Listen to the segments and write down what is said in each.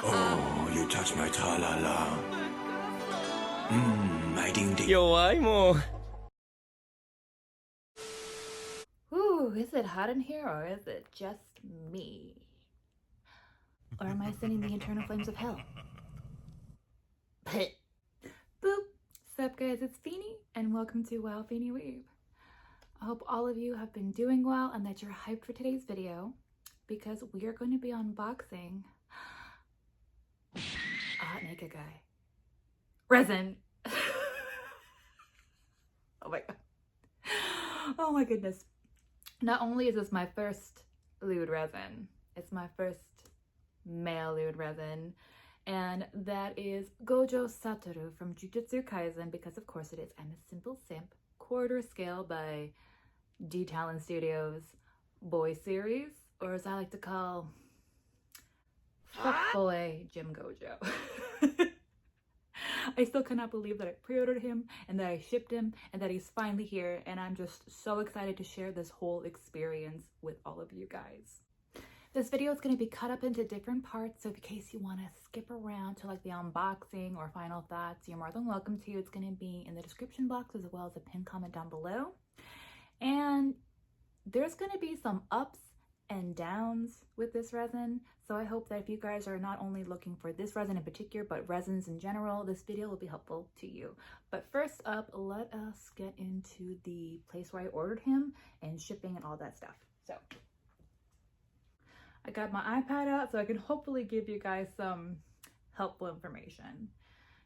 Oh, you touch my tra-la-la. My ding-ding. 弱いもん。 Ooh, is it hot in here or is it just me? Or am I sending the internal flames of hell? Boop! Sup guys, it's Feeny and welcome to Wow Feeny Weave. I hope all of you have been doing well and that you're hyped for today's video because we are going to be unboxing a hot naked guy. Resin! Oh my god. Oh my goodness. Not only is this my first lewd resin, it's my first male lewd resin, and that is Gojo Satoru from JuJutsu Kaisen, because of course it is. I'm a simple simp, quarter scale by Dtalon Studios boy series, or as I like to call, fuckboy Jim Gojo. I still cannot believe that I pre-ordered him and that I shipped him and that he's finally here, and I'm just so excited to share this whole experience with all of you guys. This video is going to be cut up into different parts, so in case you want to skip around to like the unboxing or final thoughts, you're more than welcome to. It's going to be in the description box as well as a pinned comment down below. And there's going to be some ups and downs with this resin, so I hope that if you guys are not only looking for this resin in particular but resins in general, this video will be helpful to you. But first up, let us get into the place where I ordered him and shipping and all that stuff. So I got my iPad out so I can hopefully give you guys some helpful information.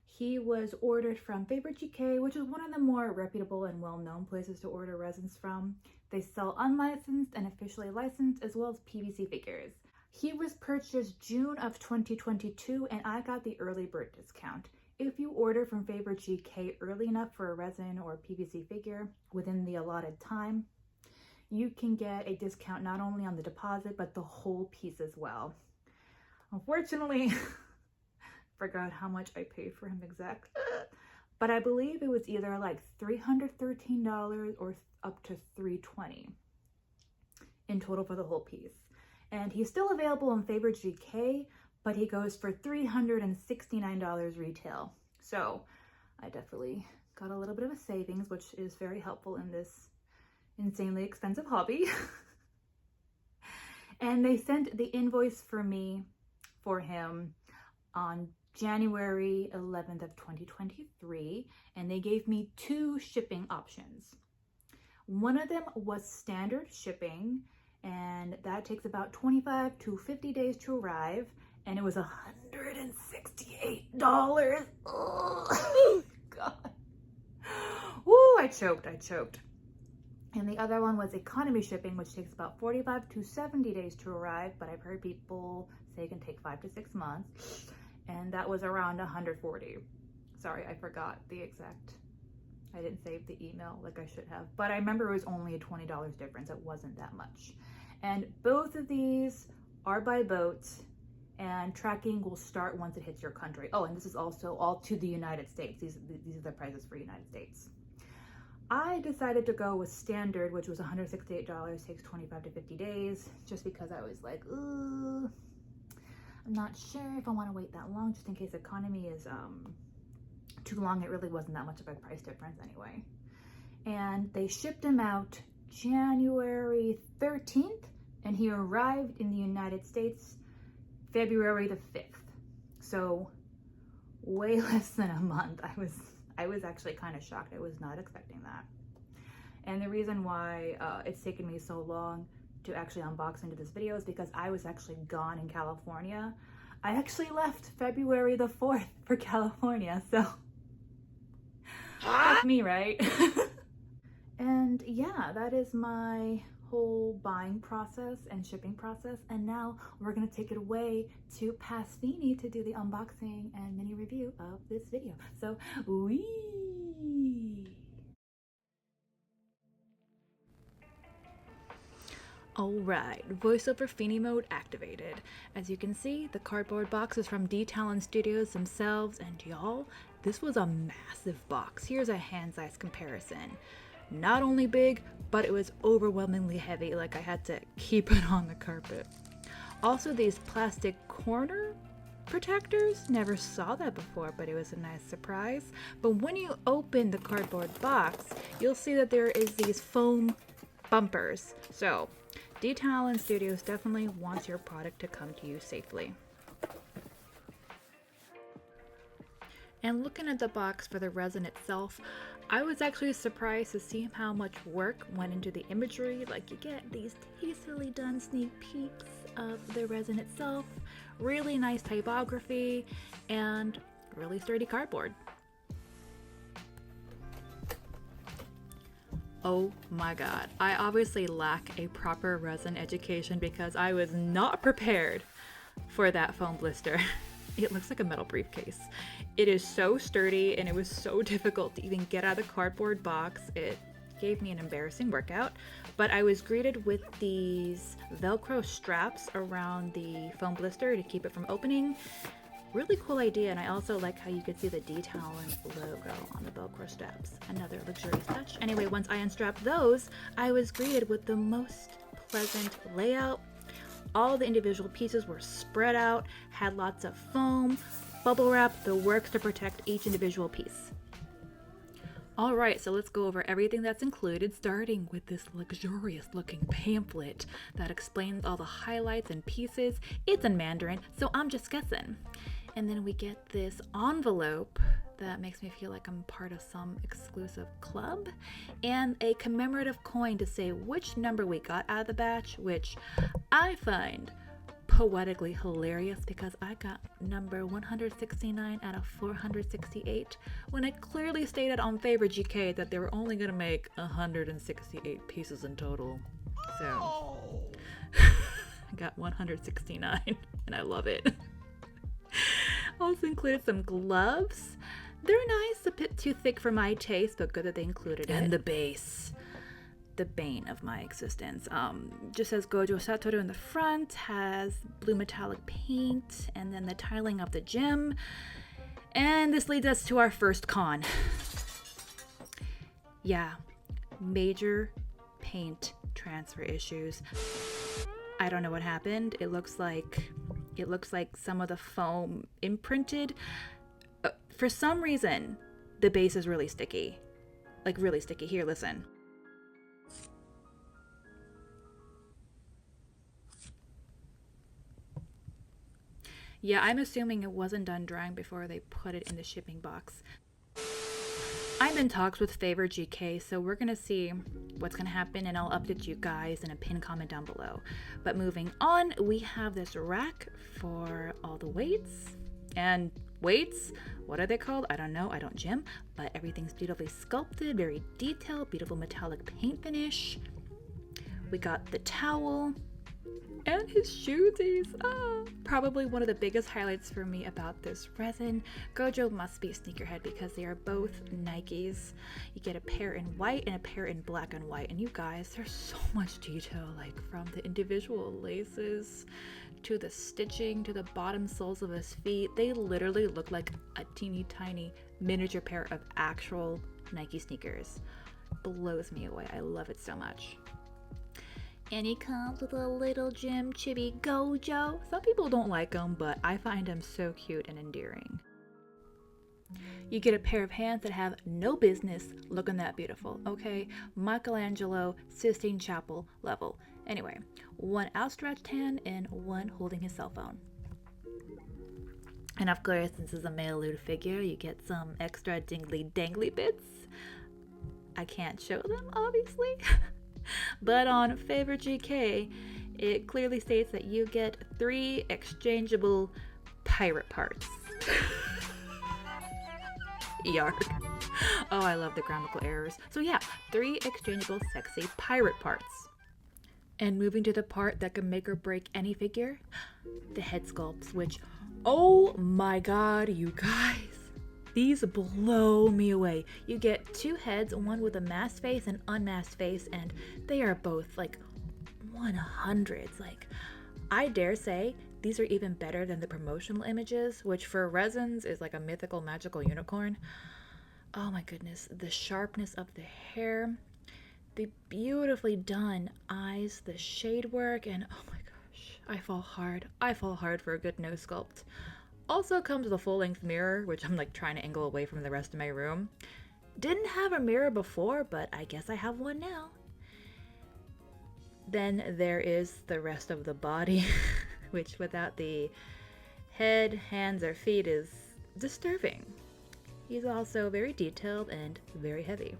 He was ordered from Favorite GK, which is one of the more reputable and well-known places to order resins from. They sell unlicensed and officially licensed, as well as PVC figures. He was purchased June of 2022, and I got the early bird discount. If you order from Favorite GK early enough for a resin or PVC figure within the allotted time, you can get a discount not only on the deposit, but the whole piece as well. Unfortunately, forgot how much I paid for him exactly, but I believe it was either like $313 or up to $320 in total for the whole piece. And he's still available on Favorite GK, but he goes for $369 retail. So I definitely got a little bit of a savings, which is very helpful in this insanely expensive hobby. And they sent the invoice for him on January 11th of 2023, and they gave me 2 shipping options. One of them was standard shipping, and that takes about 25 to 50 days to arrive, and it was $168. Oh god. Woo, I choked. And the other one was economy shipping, which takes about 45 to 70 days to arrive, but I've heard people say it can take 5 to 6 months. And that was around $140. Sorry, I forgot the exact. I didn't save the email like I should have, but I remember it was only a $20 difference. It wasn't that much. And both of these are by boat, and tracking will start once it hits your country. Oh, and this is also all to the United States. These are the prices for United States. I decided to go with standard, which was $168, takes 25 to 50 days, just because I was like, ooh, I'm not sure if I want to wait that long, just in case economy is too long. It really wasn't that much of a price difference anyway. And they shipped him out January 13th, and he arrived in the United States February the 5th. So way less than a month. I was actually kind of shocked. I was not expecting that. And the reason why it's taken me so long to actually unbox into this video is because I was actually gone in California. I actually left February the 4th for California, so that's me, right? And yeah, that is my whole buying process and shipping process, and now we're gonna take it away to past Feeny to do the unboxing and mini review of this video. So wee. Alright, voiceover Feeny mode activated. As you can see, the cardboard box is from Dtalon Studios themselves, and y'all, this was a massive box. Here's a hand-size comparison. Not only big, but it was overwhelmingly heavy, like I had to keep it on the carpet. Also these plastic corner protectors. Never saw that before, but it was a nice surprise. But when you open the cardboard box, you'll see that there is these foam bumpers. So Dtalon Studios definitely wants your product to come to you safely. And looking at the box for the resin itself, I was actually surprised to see how much work went into the imagery. Like, you get these tastefully done sneak peeks of the resin itself, really nice typography, and really sturdy cardboard. Oh my god, I obviously lack a proper resin education because I was not prepared for that foam blister. It looks like a metal briefcase. It is so sturdy and it was so difficult to even get out of the cardboard box. It gave me an embarrassing workout, but I was greeted with these Velcro straps around the foam blister to keep it from opening. Really cool idea, and I also like how you could see the Dtalon logo on the Velcro straps. Another luxurious touch. Anyway, once I unstrapped those, I was greeted with the most pleasant layout. All the individual pieces were spread out, had lots of foam, bubble wrap, the works to protect each individual piece. Alright, so let's go over everything that's included, starting with this luxurious looking pamphlet that explains all the highlights and pieces. It's in Mandarin, so I'm just guessing. And then we get this envelope that makes me feel like I'm part of some exclusive club, and a commemorative coin to say which number we got out of the batch, which I find poetically hilarious because I got number 169 out of 468 when it clearly stated on Favorite GK that they were only going to make 168 pieces in total. So I got 169 and I love it. Also included some gloves. They're nice, a bit too thick for my taste, but good that they included it. And the base. The bane of my existence. Just says Gojo Satoru in the front, has blue metallic paint, and then the tiling of the gym. And this leads us to our first con. Yeah, major paint transfer issues. I don't know what happened. It looks like some of the foam imprinted. For some reason, the base is really sticky. Like really sticky. Here, listen. Yeah, I'm assuming it wasn't done drying before they put it in the shipping box. I'm in talks with Favor GK, so we're gonna see what's gonna happen, and I'll update you guys in a pinned comment down below. But moving on, we have this rack for all the weights. And weights, what are they called? I don't know, I don't gym, but everything's beautifully sculpted, very detailed, beautiful metallic paint finish. We got the towel and his shoesies. Probably one of the biggest highlights for me about this resin. Gojo must be a sneakerhead because they are both Nikes. You get a pair in white and a pair in black and white, and you guys, there's so much detail, like from the individual laces to the stitching to the bottom soles of his feet. They literally look like a teeny tiny miniature pair of actual Nike sneakers. Blows me away. I love it so much. And he comes with a little gym chibi Gojo. Some people don't like him, but I find him so cute and endearing. You get a pair of hands that have no business looking that beautiful, okay? Michelangelo, Sistine Chapel level. Anyway, one outstretched hand and one holding his cell phone. And of course, since this is a male lewd figure, you get some extra dingly dangly bits. I can't show them, obviously. But on Favor GK, it clearly states that you get 3 exchangeable pirate parts. Yark. Oh, I love the grammatical errors. So yeah, 3 exchangeable sexy pirate parts. And moving to the part that can make or break any figure, the head sculpts, which, oh my god, you guys. These blow me away. You get 2 heads, one with a masked face and unmasked face, and they are both like 100s. Like, I dare say these are even better than the promotional images, which for resins is like a mythical magical unicorn. Oh my goodness, the sharpness of the hair, the beautifully done eyes, the shade work, and oh my gosh, I fall hard. I fall hard for a good nose sculpt. Also comes with a full-length mirror, which I'm like trying to angle away from the rest of my room. Didn't have a mirror before, but I guess I have one now. Then there is the rest of the body, which without the head, hands, or feet is disturbing. He's also very detailed and very heavy.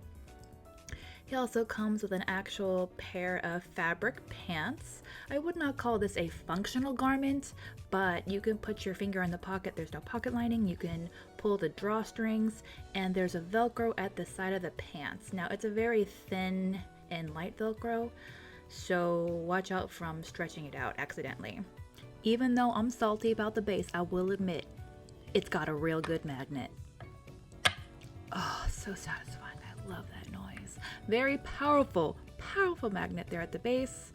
He also comes with an actual pair of fabric pants. I would not call this a functional garment, but you can put your finger in the pocket. There's no pocket lining. You can pull the drawstrings, and there's a Velcro at the side of the pants. Now, it's a very thin and light Velcro, so watch out from stretching it out accidentally. Even though I'm salty about the base, I will admit, it's got a real good magnet. Oh, so satisfying. I love that noise. Very powerful, powerful magnet there at the base.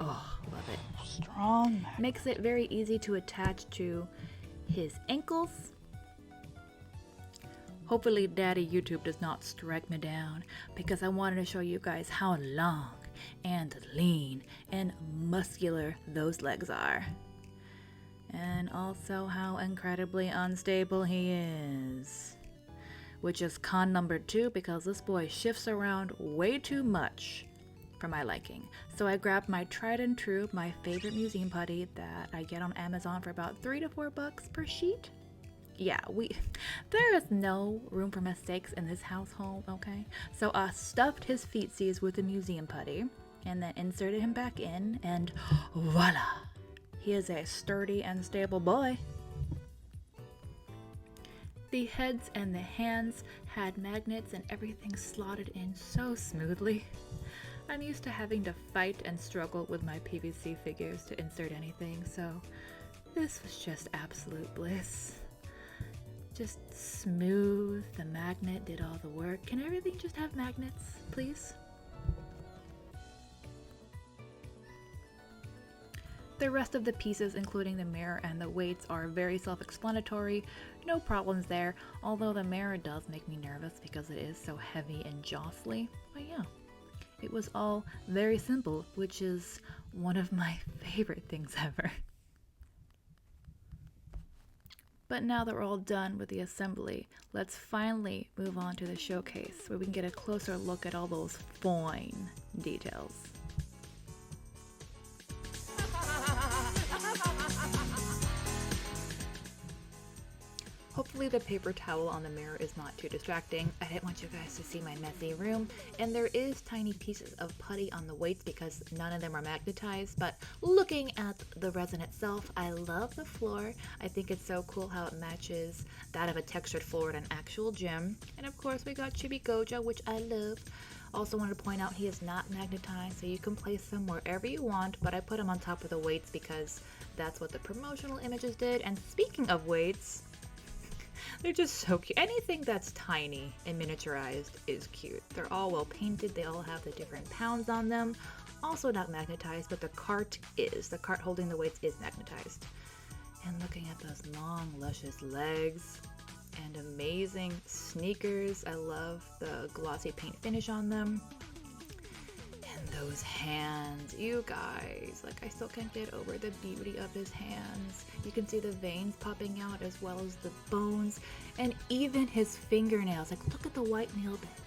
Oh, love it. Strong. Makes it very easy to attach to his ankles. Hopefully Daddy YouTube does not strike me down, because I wanted to show you guys how long and lean and muscular those legs are. And also how incredibly unstable he is. Which is con number 2, because this boy shifts around way too much for my liking. So I grabbed my tried and true, my favorite museum putty that I get on Amazon for about $3 to $4 per sheet. Yeah, there is no room for mistakes in this household, okay? So I stuffed his feetsies with the museum putty and then inserted him back in, and voila! He is a sturdy and stable boy. The heads and the hands had magnets and everything slotted in so smoothly. I'm used to having to fight and struggle with my PVC figures to insert anything, so this was just absolute bliss. Just smooth, the magnet did all the work. Can everything just have magnets, please? The rest of the pieces, including the mirror and the weights, are very self-explanatory. No problems there, although the mirror does make me nervous because it is so heavy and jostly. But yeah, it was all very simple, which is one of my favorite things ever. But now that we're all done with the assembly, let's finally move on to the showcase, where we can get a closer look at all those fine details. Hopefully the paper towel on the mirror is not too distracting. I didn't want you guys to see my messy room. And there is tiny pieces of putty on the weights because none of them are magnetized. But looking at the resin itself, I love the floor. I think it's so cool how it matches that of a textured floor at an actual gym. And of course we got Chibi Gojo, which I love. Also wanted to point out he is not magnetized, so you can place them wherever you want, but I put him on top of the weights because that's what the promotional images did. And speaking of weights, they're just so cute. Anything that's tiny and miniaturized is cute. They're all well painted. They all have the different pounds on them. Also not magnetized, but the cart is. The cart holding the weights is magnetized. And looking at those long, luscious legs and amazing sneakers. I love the glossy paint finish on them. And those hands, you guys, like I still can't get over the beauty of his hands. You can see the veins popping out as well as the bones and even his fingernails. Like look at the white nail beds.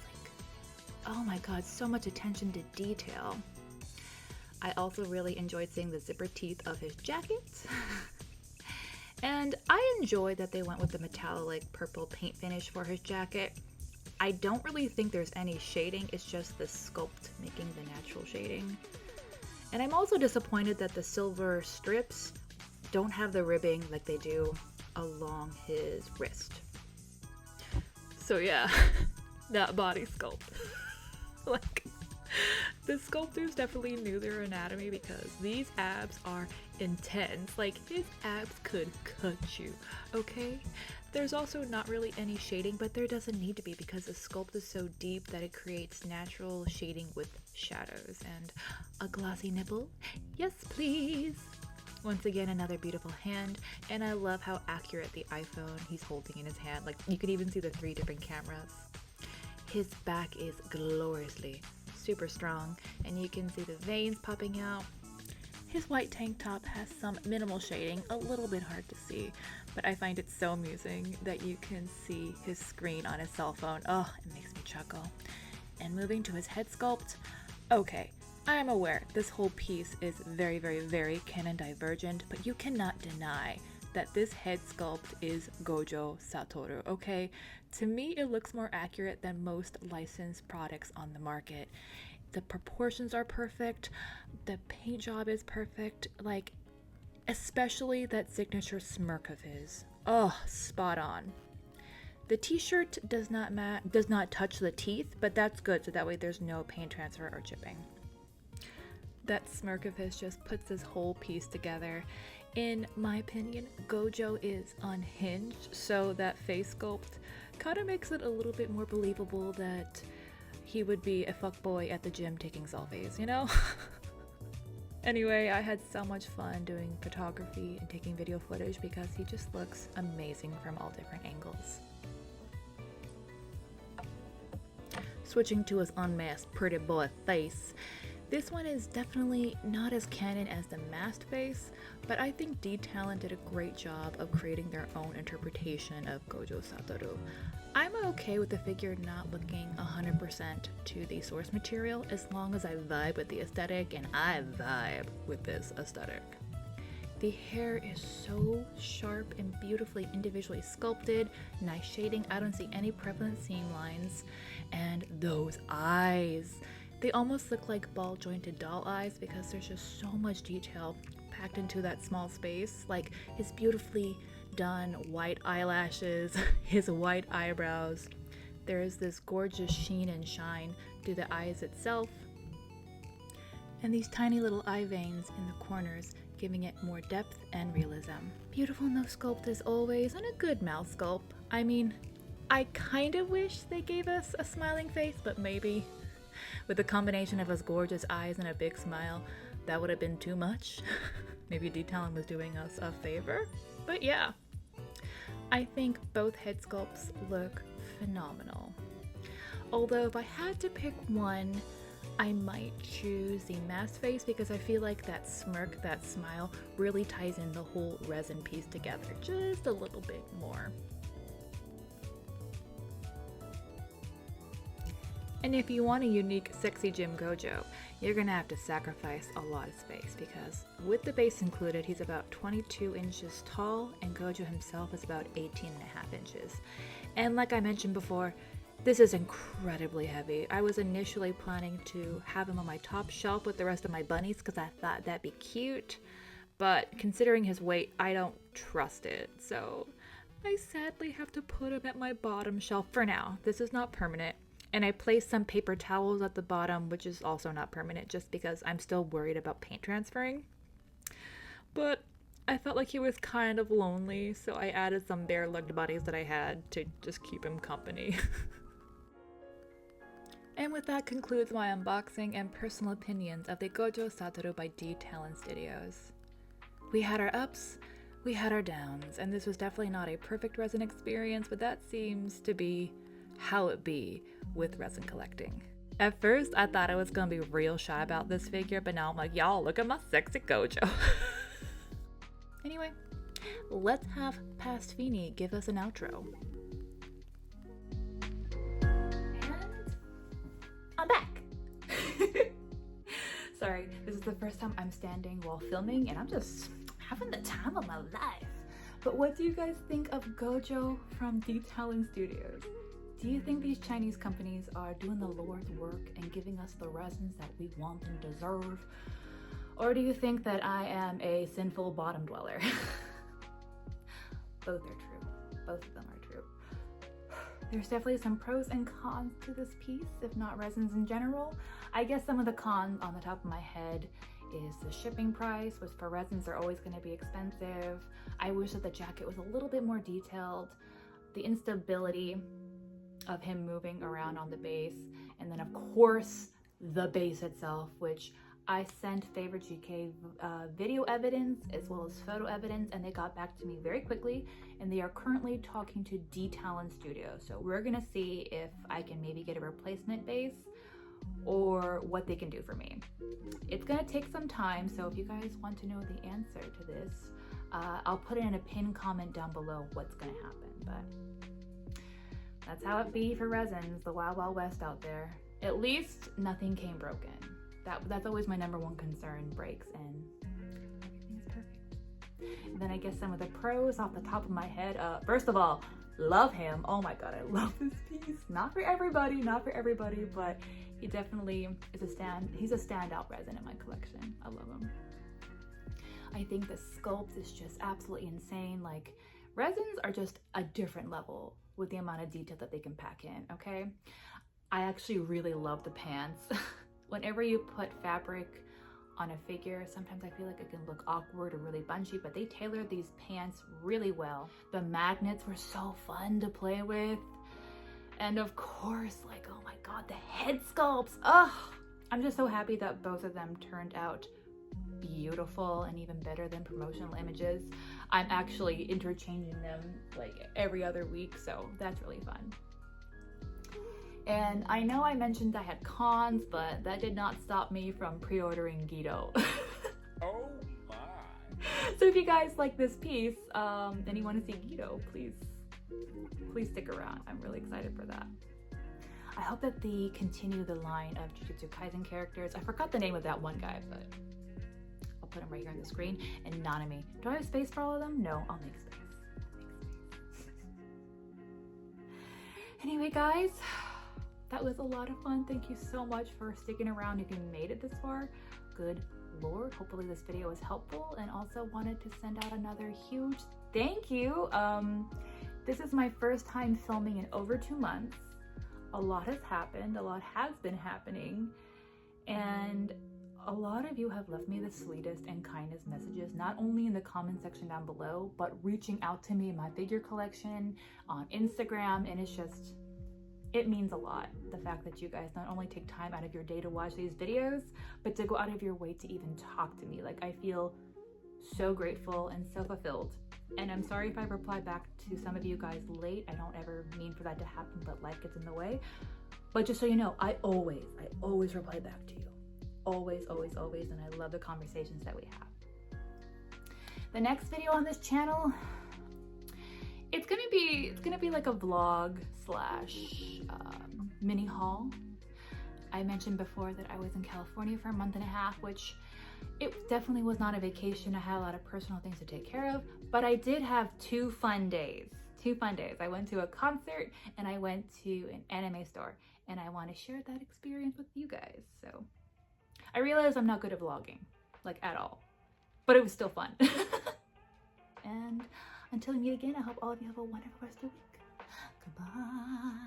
Like, oh my god, so much attention to detail. I also really enjoyed seeing the zipper teeth of his jacket. And I enjoyed that they went with the metallic purple paint finish for his jacket. I don't really think there's any shading, it's just the sculpt making the natural shading. And I'm also disappointed that the silver strips don't have the ribbing like they do along his wrist. So yeah, that body sculpt. Like, the sculptors definitely knew their anatomy because these abs are intense. Like, his abs could cut you, okay? There's also not really any shading, but there doesn't need to be because the sculpt is so deep that it creates natural shading with shadows. And a glossy nipple? Yes, please! Once again, another beautiful hand, and I love how accurate the iPhone he's holding in his hand. Like, you can even see the 3 different cameras. His back is gloriously super strong, and you can see the veins popping out. His white tank top has some minimal shading, a little bit hard to see, but I find it so amusing that you can see his screen on his cell phone. Oh, it makes me chuckle. And moving to his head sculpt, okay, I am aware this whole piece is very, very, very canon divergent, but you cannot deny that this head sculpt is Gojo Satoru, okay? To me, it looks more accurate than most licensed products on the market. The proportions are perfect, the paint job is perfect, like, especially that signature smirk of his. Oh, spot on. The t-shirt does not touch the teeth, but that's good, so that way there's no paint transfer or chipping. That smirk of his just puts this whole piece together. In my opinion, Gojo is unhinged, so that face sculpt kind of makes it a little bit more believable that he would be a fuckboy at the gym taking selfies, you know? Anyway, I had so much fun doing photography and taking video footage because he just looks amazing from all different angles. Switching to his unmasked pretty boy face. This one is definitely not as canon as the masked face, but I think Dtalon did a great job of creating their own interpretation of Gojo Satoru. I'm okay with the figure not looking 100% to the source material as long as I vibe with the aesthetic, and I vibe with this aesthetic. The hair is so sharp and beautifully individually sculpted, nice shading, I don't see any prevalent seam lines, and those eyes. They almost look like ball jointed doll eyes because there's just so much detail packed into that small space, like his beautifully done white eyelashes, his white eyebrows. There is this gorgeous sheen and shine to the eyes itself, and these tiny little eye veins in the corners, giving it more depth and realism. Beautiful nose sculpt as always, and a good mouth sculpt. I mean, I kind of wish they gave us a smiling face, but maybe with the combination of his gorgeous eyes and a big smile, that would have been too much. Maybe Dtalon was doing us a favor, but yeah. I think both head sculpts look phenomenal. Although if I had to pick one, I might choose the mask face because I feel like that smirk, that smile, really ties in the whole resin piece together just a little bit more. And if you want a unique sexy gym Gojo, you're gonna have to sacrifice a lot of space because with the base included, he's about 22 inches tall and Gojo himself is about 18.5 inches. And like I mentioned before, this is incredibly heavy. I was initially planning to have him on my top shelf with the rest of my bunnies because I thought that'd be cute, but considering his weight, I don't trust it. So I sadly have to put him at my bottom shelf for now. This is not permanent. And I placed some paper towels at the bottom, which is also not permanent just because I'm still worried about paint transferring. But I felt like he was kind of lonely, so I added some bare-legged buddies that I had to just keep him company. And with that concludes my unboxing and personal opinions of the Gojo Satoru by Dtalon Studios. We had our ups, we had our downs, and this was definitely not a perfect resin experience, but that seems to be how it be with resin collecting. At first, I thought I was gonna be real shy about this figure, but now I'm like, y'all, look at my sexy Gojo. Anyway, let's have Past Feeney give us an outro. And I'm back. Sorry, this is the first time I'm standing while filming and I'm just having the time of my life. But what do you guys think of Gojo from Dtalon Studios? Do you think these Chinese companies are doing the Lord's work and giving us the resins that we want and deserve? Or do you think that I am a sinful bottom dweller? Both are true. Both of them are true. There's definitely some pros and cons to this piece, if not resins in general. I guess some of the cons on the top of my head is the shipping price, which for resins are always going to be expensive. I wish that the jacket was a little bit more detailed. The instability of him moving around on the base, and then of course the base itself, which I sent Favorite GK video evidence as well as photo evidence, and they got back to me very quickly, and they are currently talking to Dtalon Studios. So we're gonna see if I can maybe get a replacement base, or what they can do for me. It's gonna take some time, so if you guys want to know the answer to this, I'll put it in a pinned comment down below what's gonna happen. But that's how it be for resins, the wild wild west out there. At least nothing came broken. That's always my #1 concern, breaks, and everything is perfect. And then I guess some of the pros off the top of my head. First of all, love him. Oh my god, I love this piece. Not for everybody, but he definitely is he's a standout resin in my collection. I love him. I think the sculpt is just absolutely insane. Like, resins are just a different level with the amount of detail that they can pack in, okay? I actually really love the pants. Whenever you put fabric on a figure, sometimes I feel like it can look awkward or really bunchy, but they tailored these pants really well. The magnets were so fun to play with. And of course, like, oh my god, the head sculpts. Ugh! I'm just so happy that both of them turned out beautiful and even better than promotional images. I'm actually interchanging them like every other week, so that's really fun. And I know I mentioned I had cons, but that did not stop me from pre-ordering Gito. Oh my. So if you guys like this piece and you want to see Gito, please stick around. I'm really excited for that. I hope that they continue the line of JuJutsu Kaisen characters. I forgot the name of that one guy, but I'll put him right here on the screen. And Nanami. Do I have space for all of them? No, I'll make space. Anyway, guys, that was a lot of fun. Thank you so much for sticking around if you made it this far. Good Lord, hopefully this video was helpful, and also wanted to send out another huge thank you. This is my first time filming in over 2 months. A lot has happened, a lot has been happening, and a lot of you have left me the sweetest and kindest messages, not only in the comment section down below, but reaching out to me in my figure collection, on Instagram, and it means a lot. The fact that you guys not only take time out of your day to watch these videos, but to go out of your way to even talk to me. Like, I feel so grateful and so fulfilled. And I'm sorry if I reply back to some of you guys late. I don't ever mean for that to happen, but life gets in the way. But just so you know, I always reply back to you. Always, always, always. And I love the conversations that we have. The next video on this channel, it's gonna be like a vlog slash mini haul. I mentioned before that I was in California for a month and a half, which it definitely was not a vacation. I had a lot of personal things to take care of, but I did have 2 fun days. 2 fun days. I went to a concert and I went to an anime store, and I want to share that experience with you guys. So I realized I'm not good at vlogging, like, at all, but it was still fun. And until we meet again, I hope all of you have a wonderful rest of the week. Goodbye.